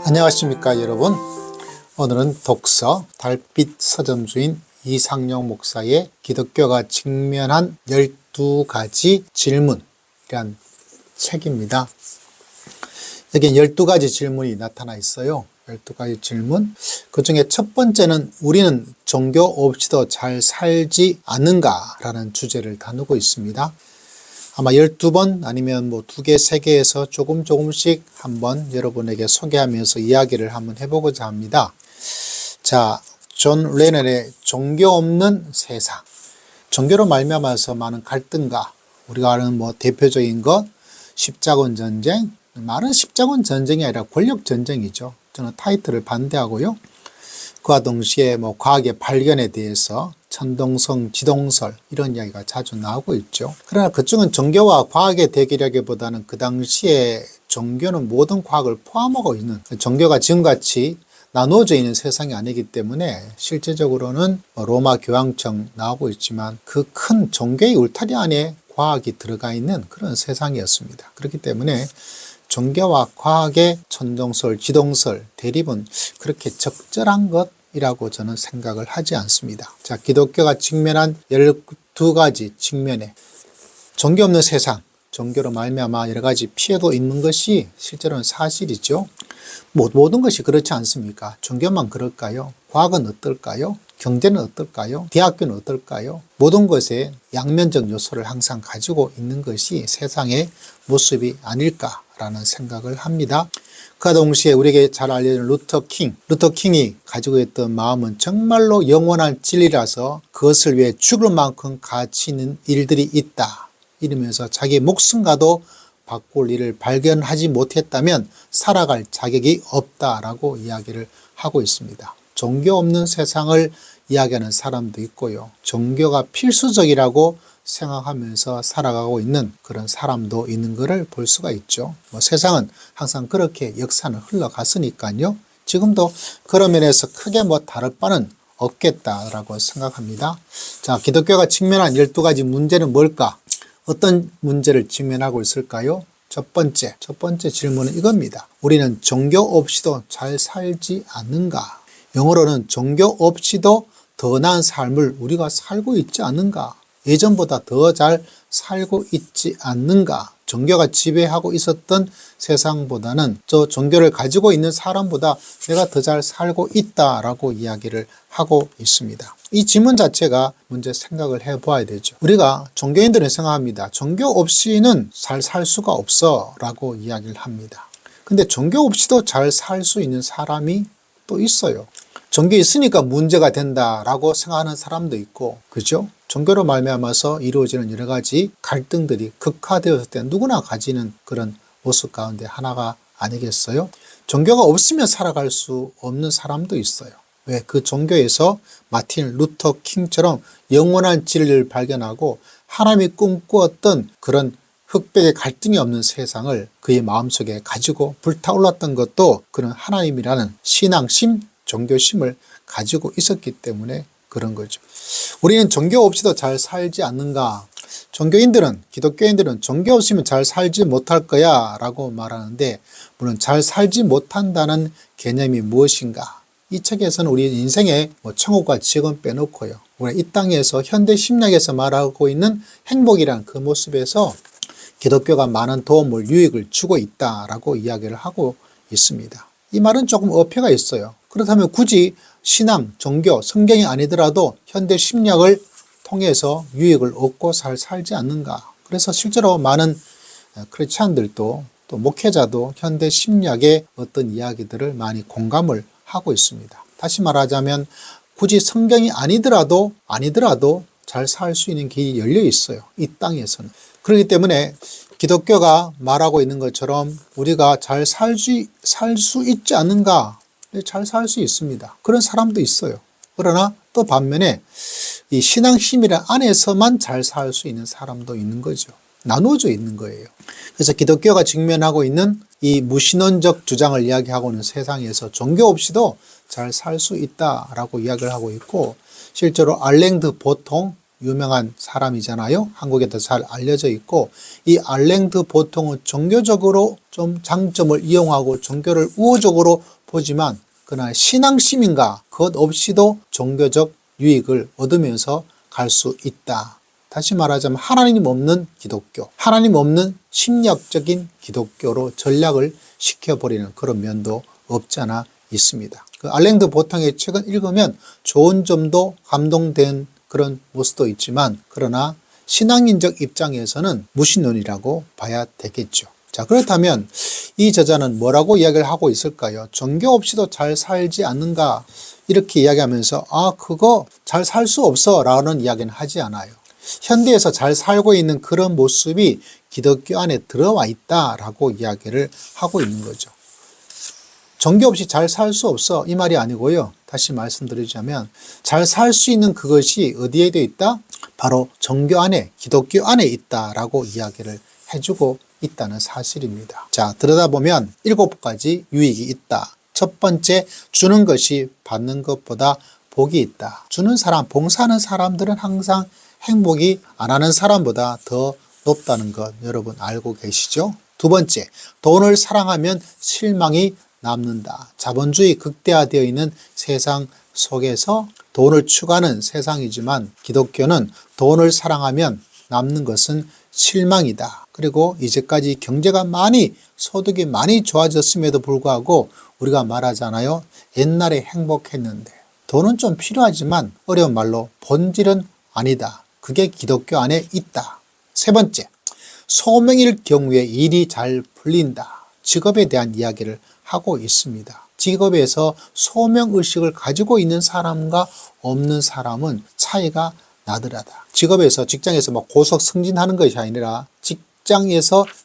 안녕하십니까 여러분. 오늘은 독서 달빛 서점주인 이상용 목사의 기독교가 직면한 12가지 질문이란 책입니다. 여기 12가지 질문이 나타나 있어요. 12가지 질문. 그 중에 첫 번째는 우리는 종교 없이도 잘 살지 않는가 라는 주제를 다루고 있습니다. 아마 12번 아니면 뭐 2개, 3개에서 조금씩 한번 여러분에게 소개하면서 이야기를 한번 해보고자 합니다. 자, 존 레넌의 종교 없는 세상. 종교로 말미암아서 많은 갈등과 우리가 아는 뭐 대표적인 것, 십자군 전쟁. 말은 십자군 전쟁이 아니라 권력 전쟁이죠. 저는 타이틀을 반대하고요. 그와 동시에 뭐 과학의 발견에 대해서 천동성, 지동설 이런 이야기가 자주 나오고 있죠. 그러나 그쪽은 종교와 과학의 대결이라기보다는 그 당시에 종교는 모든 과학을 포함하고 있는, 종교가 지금같이 나누어져 있는 세상이 아니기 때문에 실제적으로는 로마 교황청 나오고 있지만 그 큰 종교의 울타리 안에 과학이 들어가 있는 그런 세상이었습니다. 그렇기 때문에 종교와 과학의 천동설, 지동설 대립은 그렇게 적절한 것이라고 저는 생각을 하지 않습니다. 자, 기독교가 직면한 12가지 측면에 종교 없는 세상, 종교로 말미암아 여러 가지 피해도 있는 것이 실제로는 사실이죠. 모든 것이 그렇지 않습니까? 종교만 그럴까요? 과학은 어떨까요? 경제는 어떨까요? 대학교는 어떨까요? 모든 것에 양면적 요소를 항상 가지고 있는 것이 세상의 모습이 아닐까라는 생각을 합니다. 그 동시에 우리에게 잘 알려진 루터킹이 가지고 있던 마음은 정말로 영원한 진리라서 그것을 위해 죽을 만큼 가치 있는 일들이 있다. 이러면서 자기 목숨과도 바꿀 일을 발견하지 못했다면 살아갈 자격이 없다라고 이야기를 하고 있습니다. 종교 없는 세상을 이야기하는 사람도 있고요. 종교가 필수적이라고 생각하면서 살아가고 있는 그런 사람도 있는 것을 볼 수가 있죠. 세상은 항상 그렇게 역사는 흘러갔으니까요. 지금도 그런 면에서 크게 다를 바는 없겠다라고 생각합니다. 자, 기독교가 직면한 12가지 문제는 뭘까? 어떤 문제를 직면하고 있을까요? 첫 번째 질문은 이겁니다. 우리는 종교 없이도 잘 살지 않는가? 영어로는 종교 없이도 더 나은 삶을 우리가 살고 있지 않는가? 예전보다 더 잘 살고 있지 않는가? 종교가 지배하고 있었던 세상보다는 저 종교를 가지고 있는 사람보다 내가 더 잘 살고 있다라고 이야기를 하고 있습니다. 이 질문 자체가 먼저 생각을 해봐야 되죠. 우리가 종교인들은 생각합니다. 종교 없이는 잘 살 수가 없어 라고 이야기를 합니다. 근데 종교 없이도 잘 살 수 있는 사람이 또 있어요. 종교 있으니까 문제가 된다라고 생각하는 사람도 있고, 그죠? 종교로 말미암아서 이루어지는 여러 가지 갈등들이 극화되었을 때 누구나 가지는 그런 모습 가운데 하나가 아니겠어요? 종교가 없으면 살아갈 수 없는 사람도 있어요. 왜? 그 종교에서 마틴 루터 킹처럼 영원한 진리를 발견하고 하나님이 꿈꾸었던 그런 흑백의 갈등이 없는 세상을 그의 마음속에 가지고 불타올랐던 것도 그런 하나님이라는 신앙심, 종교심을 가지고 있었기 때문에 그런 거죠. 우리는 종교 없이도 잘 살지 않는가? 종교인들은, 기독교인들은 종교 없으면 잘 살지 못할 거야 라고 말하는데, 물론 잘 살지 못한다는 개념이 무엇인가? 이 책에서는 우리 인생의 천국과 지옥은 빼놓고요. 우리 이 땅에서 현대 심리학에서 말하고 있는 행복이라는 그 모습에서 기독교가 많은 도움을, 유익을 주고 있다라고 이야기를 하고 있습니다. 이 말은 조금 어폐가 있어요. 그렇다면 굳이 신앙, 종교, 성경이 아니더라도 현대 심리학을 통해서 유익을 얻고 살지 않는가. 그래서 실제로 많은 크리스찬들도 또 목회자도 현대 심리학의 어떤 이야기들을 많이 공감을 하고 있습니다. 다시 말하자면 굳이 성경이 아니더라도 잘 살 수 있는 길이 열려 있어요. 이 땅에서는. 그렇기 때문에 기독교가 말하고 있는 것처럼 우리가 잘 살 수 있지 않는가? 잘 살 수 있습니다. 그런 사람도 있어요. 그러나 또 반면에 이 신앙심이란 안에서만 잘 살 수 있는 사람도 있는 거죠. 나누어져 있는 거예요. 그래서 기독교가 직면하고 있는 이 무신론적 주장을 이야기하고 있는 세상에서 종교 없이도 잘 살 수 있다라고 이야기를 하고 있고, 실제로 알랭드 보통 유명한 사람이잖아요. 한국에도 잘 알려져 있고, 이 알랭드 보통은 종교적으로 좀 장점을 이용하고 종교를 우호적으로 보지만, 그러나 신앙심인가 그것 없이도 종교적 유익을 얻으면서 갈 수 있다. 다시 말하자면 하나님 없는 기독교, 하나님 없는 심리학적인 기독교로 전략을 시켜버리는 그런 면도 없지 않아 있습니다. 그 알랭드 보통의 책을 읽으면 좋은 점도 감동된 그런 모습도 있지만, 그러나 신앙인적 입장에서는 무신론이라고 봐야 되겠죠. 자, 그렇다면 이 저자는 뭐라고 이야기를 하고 있을까요? 종교 없이도 잘 살지 않는가? 이렇게 이야기하면서 그거 잘 살 수 없어 라는 이야기는 하지 않아요. 현대에서 잘 살고 있는 그런 모습이 기독교 안에 들어와 있다라고 이야기를 하고 있는 거죠. 종교 없이 잘 살 수 없어 이 말이 아니고요. 다시 말씀드리자면 잘 살 수 있는 그것이 어디에 되어 있다? 바로 종교 안에, 기독교 안에 있다라고 이야기를 해주고 있다는 사실입니다. 자, 들여다보면 7가지 유익이 있다. 첫 번째, 주는 것이 받는 것보다 복이 있다. 주는 사람, 봉사하는 사람들은 항상 행복이 안 하는 사람보다 더 높다는 것 여러분 알고 계시죠? 두 번째, 돈을 사랑하면 실망이 남는다. 자본주의 극대화되어 있는 세상 속에서 돈을 추구하는 세상이지만 기독교는 돈을 사랑하면 남는 것은 실망이다. 그리고 이제까지 경제가 소득이 많이 좋아졌음에도 불구하고 우리가 말하잖아요. 옛날에 행복했는데. 돈은 좀 필요하지만 어려운 말로 본질은 아니다. 그게 기독교 안에 있다. 세 번째, 소명일 경우에 일이 잘 풀린다. 직업에 대한 이야기를 하고 있습니다. 직업에서 소명의식을 가지고 있는 사람과 없는 사람은 차이가 나더라다. 직장에서 고속 승진하는 것이 아니라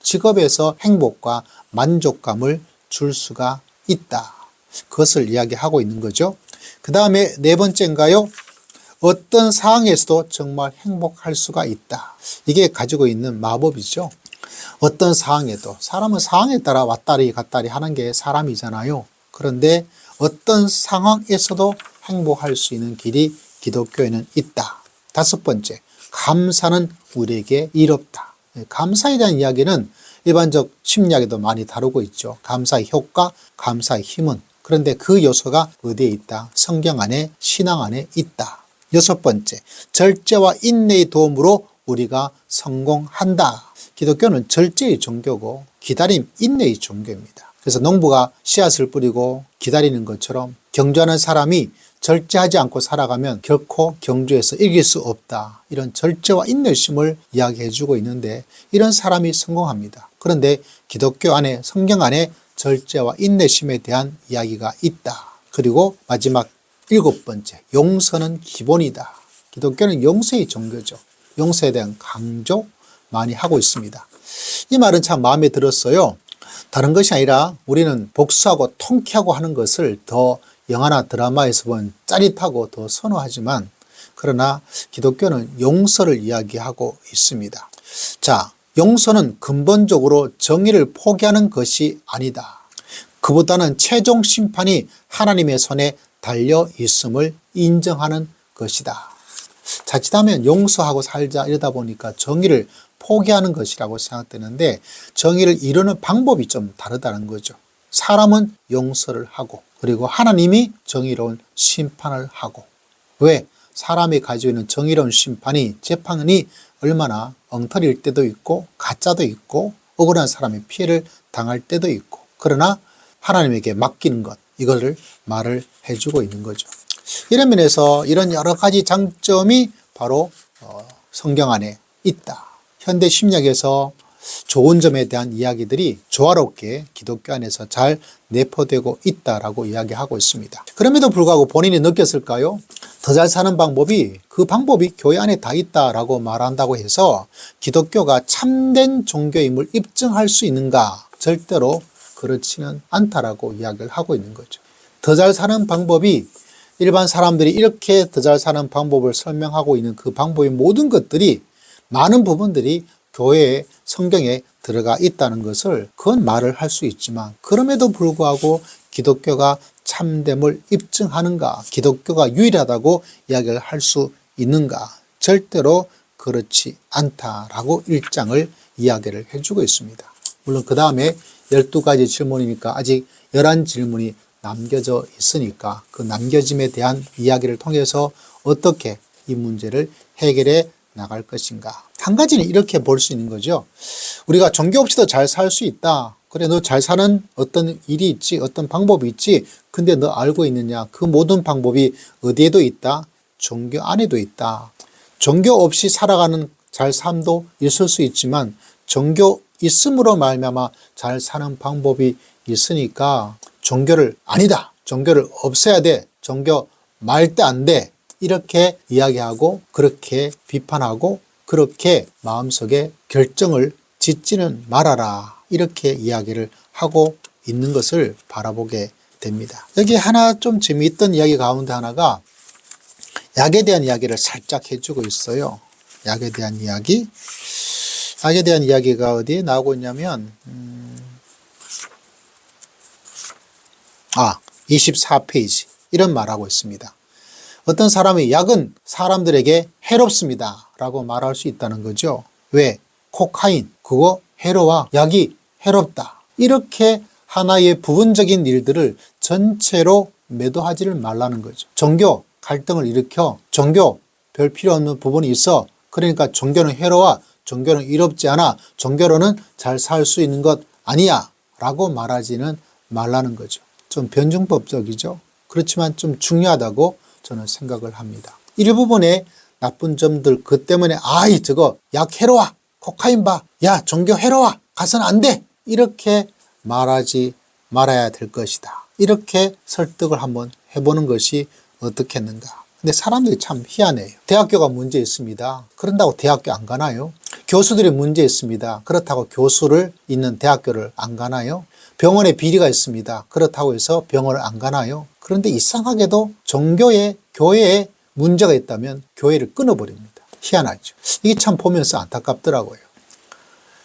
직업에서 행복과 만족감을 줄 수가 있다. 그것을 이야기하고 있는 거죠. 그 다음에 네 번째인가요? 어떤 상황에서도 정말 행복할 수가 있다. 이게 가지고 있는 마법이죠. 어떤 상황에도, 사람은 상황에 따라 왔다리 갔다리 하는 게 사람이잖아요. 그런데 어떤 상황에서도 행복할 수 있는 길이 기독교에는 있다. 다섯 번째, 감사는 우리에게 이롭다. 감사에 대한 이야기는 일반적 심리학에도 많이 다루고 있죠. 감사의 효과, 감사의 힘은. 그런데 그 요소가 어디에 있다? 성경 안에, 신앙 안에 있다. 여섯 번째, 절제와 인내의 도움으로 우리가 성공한다. 기독교는 절제의 종교고 기다림, 인내의 종교입니다. 그래서 농부가 씨앗을 뿌리고 기다리는 것처럼 경주하는 사람이 절제하지 않고 살아가면 결코 경주에서 이길 수 없다. 이런 절제와 인내심을 이야기해 주고 있는데 이런 사람이 성공합니다. 그런데 기독교 안에, 성경 안에 절제와 인내심에 대한 이야기가 있다. 그리고 마지막 7번째, 용서는 기본이다. 기독교는 용서의 종교죠. 용서에 대한 강조 많이 하고 있습니다. 이 말은 참 마음에 들었어요. 다른 것이 아니라 우리는 복수하고 통쾌하고 하는 것을 더 영화나 드라마에서 본 짜릿하고 더 선호하지만, 그러나 기독교는 용서를 이야기하고 있습니다. 자, 용서는 근본적으로 정의를 포기하는 것이 아니다. 그보다는 최종 심판이 하나님의 손에 달려 있음을 인정하는 것이다. 자칫하면 용서하고 살자 이러다 보니까 정의를 포기하는 것이라고 생각되는데, 정의를 이루는 방법이 좀 다르다는 거죠. 사람은 용서를 하고, 그리고 하나님이 정의로운 심판을 하고. 왜? 사람이 가지고 있는 정의로운 심판이, 재판이 얼마나 엉터리일 때도 있고 가짜도 있고 억울한 사람이 피해를 당할 때도 있고, 그러나 하나님에게 맡기는 것, 이거를 말을 해주고 있는 거죠. 이런 면에서 이런 여러 가지 장점이 바로 성경 안에 있다. 현대 심리학에서 좋은 점에 대한 이야기들이 조화롭게 기독교 안에서 잘 내포되고 있다라고 이야기하고 있습니다. 그럼에도 불구하고 본인이 느꼈을까요? 더 잘 사는 방법이, 그 방법이 교회 안에 다 있다라고 말한다고 해서 기독교가 참된 종교임을 입증할 수 있는가? 절대로 그렇지는 않다라고 이야기를 하고 있는 거죠. 더 잘 사는 방법이, 일반 사람들이 이렇게 더 잘 사는 방법을 설명하고 있는 그 방법의 모든 것들이, 많은 부분들이 교회의 성경에 들어가 있다는 것을, 그건 말을 할 수 있지만, 그럼에도 불구하고 기독교가 참됨을 입증하는가, 기독교가 유일하다고 이야기를 할 수 있는가, 절대로 그렇지 않다라고 1장을 이야기를 해주고 있습니다. 물론 그 다음에 12가지 질문이니까 아직 11질문이 남겨져 있으니까 그 남겨짐에 대한 이야기를 통해서 어떻게 이 문제를 해결해 나갈 것인가. 한 가지는 이렇게 볼 수 있는 거죠. 우리가 종교 없이도 잘 살 수 있다. 그래, 너 잘 사는 어떤 일이 있지, 어떤 방법이 있지. 근데 너 알고 있느냐? 그 모든 방법이 어디에도 있다? 종교 안에도 있다. 종교 없이 살아가는 잘 삶도 있을 수 있지만 종교 있음으로 말미암아 잘 사는 방법이 있으니까 종교를 아니다. 종교를 없애야 돼. 종교 말대 안 돼. 이렇게 이야기하고 그렇게 비판하고 그렇게 마음속에 결정을 짓지는 말아라. 이렇게 이야기를 하고 있는 것을 바라보게 됩니다. 여기 하나 좀 재미있던 이야기 가운데 하나가 약에 대한 이야기를 살짝 해주고 있어요. 약에 대한 이야기. 약에 대한 이야기가 어디에 나오고 있냐면 24페이지 이런 말하고 있습니다. 어떤 사람이 약은 사람들에게 해롭습니다 라고 말할 수 있다는 거죠. 왜? 코카인 그거 해로워. 약이 해롭다. 이렇게 하나의 부분적인 일들을 전체로 매도하지를 말라는 거죠. 종교 갈등을 일으켜 종교 별 필요 없는 부분이 있어. 그러니까 종교는 해로워. 종교는 이롭지 않아. 종교로는 잘 살 수 있는 것 아니야 라고 말하지는 말라는 거죠. 좀 변증법적이죠. 그렇지만 좀 중요하다고 저는 생각을 합니다. 일부분의 나쁜 점들 그 때문에 저거 약 해로워. 코카인 봐. 야 종교 해로워. 가서는 안 돼. 이렇게 말하지 말아야 될 것이다. 이렇게 설득을 한번 해보는 것이 어떻겠는가. 근데 사람들이 참 희한해요. 대학교가 문제 있습니다. 그런다고 대학교 안 가나요? 교수들이 문제 있습니다. 그렇다고 교수를 있는 대학교를 안 가나요? 병원에 비리가 있습니다. 그렇다고 해서 병원을 안 가나요? 그런데 이상하게도 종교에 교회에 문제가 있다면 교회를 끊어버립니다. 희한하죠. 이게 참 보면서 안타깝더라고요.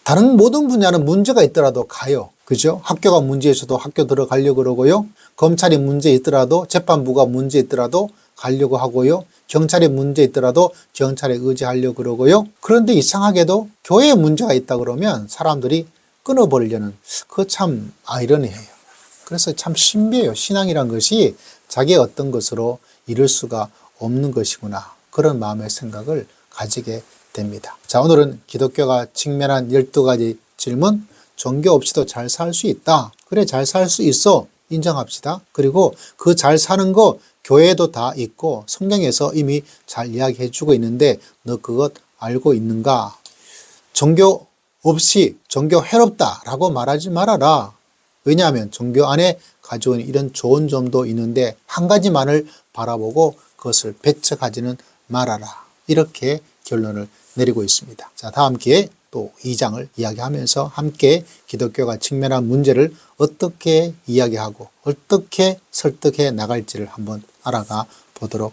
다른 모든 분야는 문제가 있더라도 가요. 그죠? 학교가 문제 있어도 학교 들어가려고 그러고요. 검찰이 문제 있더라도 재판부가 문제 있더라도 가려고 하고요. 경찰이 문제 있더라도 경찰에 의지하려고 그러고요. 그런데 이상하게도 교회에 문제가 있다 그러면 사람들이 끊어버리려는 그거 참 아이러니해요. 그래서 참 신비해요. 신앙이란 것이 자기의 어떤 것으로 이룰 수가 없는 것이구나. 그런 마음의 생각을 가지게 됩니다. 자, 오늘은 기독교가 직면한 12가지 질문. 종교 없이도 잘 살 수 있다. 그래, 잘 살 수 있어. 인정합시다. 그리고 그 잘 사는 거 교회에도 다 있고 성경에서 이미 잘 이야기해 주고 있는데 너 그것 알고 있는가? 종교 없이 종교 해롭다 라고 말하지 말아라. 왜냐하면 종교 안에 가져온 이런 좋은 점도 있는데 한 가지만을 바라보고 그것을 배척하지는 말아라. 이렇게 결론을 내리고 있습니다. 자, 다음 기회에 또 2장을 이야기하면서 함께 기독교가 직면한 문제를 어떻게 이야기하고 어떻게 설득해 나갈지를 한번 알아가 보도록